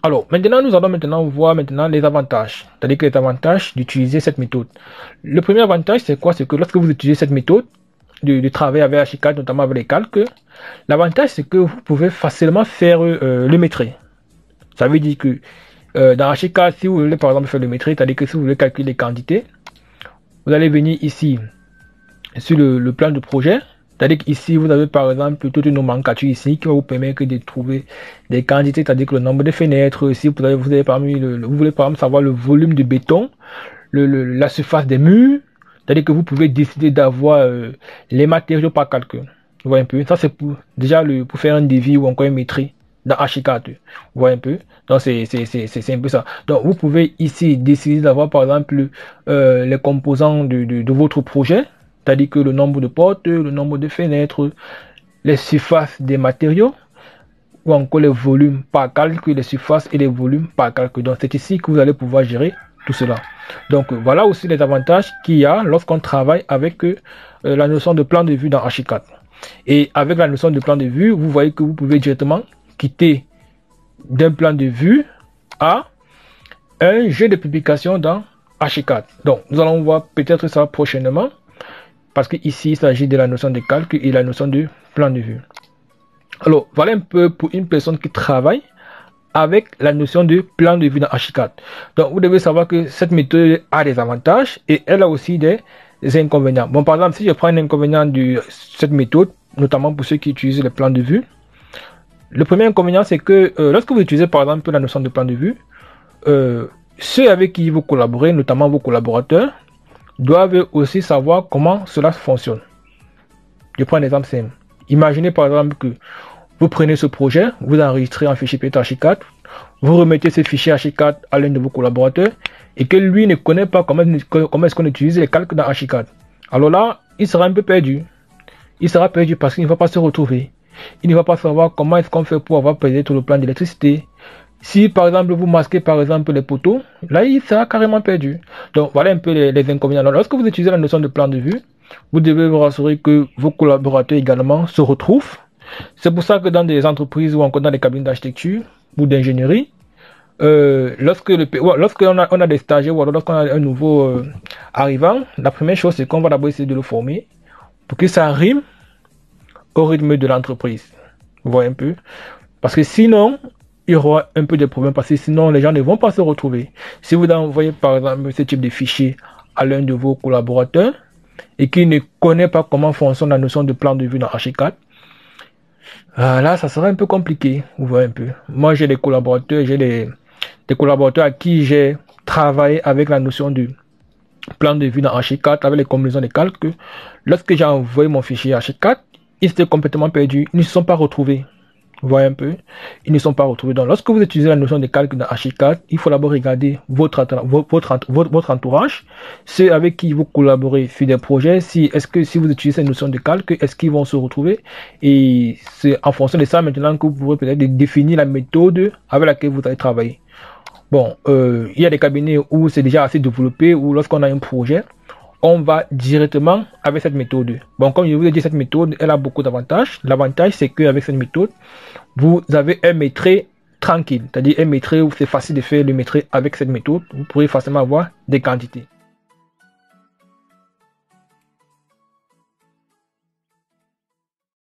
Alors, maintenant, nous allons maintenant voir les avantages. C'est-à-dire que les avantages d'utiliser cette méthode. Le premier avantage, c'est quoi? C'est que lorsque vous utilisez cette méthode de travailler avec ArchicaD, notamment avec les calques, l'avantage, c'est que vous pouvez facilement faire le maîtrise. Ça veut dire que dans ArchicaD, si vous voulez par exemple faire le maîtrise, c'est-à-dire que si vous voulez calculer les quantités, vous allez venir ici sur le plan de projet. C'est-à-dire qu'ici, vous avez par exemple toute une nomenclature ici qui va vous permettre de trouver des quantités, c'est-à-dire que le nombre de fenêtres. Ici, vous voulez par exemple savoir le volume de béton, la surface des murs. C'est-à-dire que vous pouvez décider d'avoir les matériaux par calque. Vous voyez un peu. Ça, c'est pour déjà pour faire un devis ou encore une maîtrise dans ArchicaD. Vous voyez un peu. Donc, c'est un peu ça. Donc, vous pouvez ici décider d'avoir par exemple les composants de votre projet. C'est-à-dire que le nombre de portes, le nombre de fenêtres, les surfaces des matériaux, ou encore les volumes par calque, les surfaces et les volumes par calque. Donc c'est ici que vous allez pouvoir gérer tout cela. Donc voilà aussi les avantages qu'il y a lorsqu'on travaille avec la notion de plan de vue dans ArchicaD. Et avec la notion de plan de vue, vous voyez que vous pouvez directement quitter d'un plan de vue à un jeu de publication dans ArchicaD. Donc nous allons voir peut-être ça prochainement. Parce qu'ici, il s'agit de la notion de calque et la notion de plan de vue. Alors, voilà un peu pour une personne qui travaille avec la notion de plan de vue dans ArchicaD. Donc, vous devez savoir que cette méthode a des avantages et elle a aussi des inconvénients. Bon, par exemple, si je prends un inconvénient de cette méthode, notamment pour ceux qui utilisent les plans de vue, le premier inconvénient, c'est que lorsque vous utilisez par exemple la notion de plan de vue, ceux avec qui vous collaborez, notamment vos collaborateurs, doivent aussi savoir comment cela fonctionne. Je prends un exemple simple. Imaginez par exemple que vous prenez ce projet, vous enregistrez un fichier peut-être ArchicaD, vous remettez ce fichier ArchicaD à l'un de vos collaborateurs et que lui ne connaît pas comment est-ce qu'on utilise les calques dans ArchicaD. Alors là, il sera un peu perdu. Il sera perdu parce qu'il ne va pas se retrouver. Il ne va pas savoir comment est-ce qu'on fait pour avoir peut-être le plan d'électricité. Si par exemple vous masquez par exemple les poteaux, là il sera carrément perdu. Donc voilà un peu les inconvénients. Alors, lorsque vous utilisez la notion de plan de vue, vous devez vous rassurer que vos collaborateurs également se retrouvent. C'est pour ça que dans des entreprises ou encore dans des cabinets d'architecture ou d'ingénierie, lorsqu'on a des stagiaires ou alors lorsqu'on a un nouveau arrivant, la première chose c'est qu'on va d'abord essayer de le former pour que ça rime au rythme de l'entreprise. Vous voyez un peu? Parce que sinon, il y aura un peu de problèmes parce que sinon les gens ne vont pas se retrouver. Si vous envoyez par exemple ce type de fichier à l'un de vos collaborateurs et qui ne connaît pas comment fonctionne la notion de plan de vue dans ArchicaD, là ça sera un peu compliqué. Vous voyez un peu. Moi j'ai des collaborateurs, des collaborateurs à qui j'ai travaillé avec la notion de plan de vue dans ArchicaD avec les combinaisons de calques. Lorsque j'ai envoyé mon fichier ArchicaD, ils étaient complètement perdus, ils ne se sont pas retrouvés. Vous voyez un peu, ils ne sont pas retrouvés. Donc, lorsque vous utilisez la notion de calque dans ArchicaD, il faut d'abord regarder votre entourage, ceux avec qui vous collaborez sur des projets. Si vous utilisez cette notion de calque, est-ce qu'ils vont se retrouver? Et c'est en fonction de ça maintenant que vous pourrez peut-être définir la méthode avec laquelle vous allez travailler. Bon, il y a des cabinets où c'est déjà assez développé, où lorsqu'on a un projet, on va directement avec cette méthode. Bon, comme je vous ai dit, cette méthode, elle a beaucoup d'avantages. L'avantage, c'est qu'avec cette méthode, vous avez un maîtrise tranquille. C'est-à-dire un maîtrise où c'est facile de faire le maîtrise avec cette méthode. Vous pourrez facilement avoir des quantités.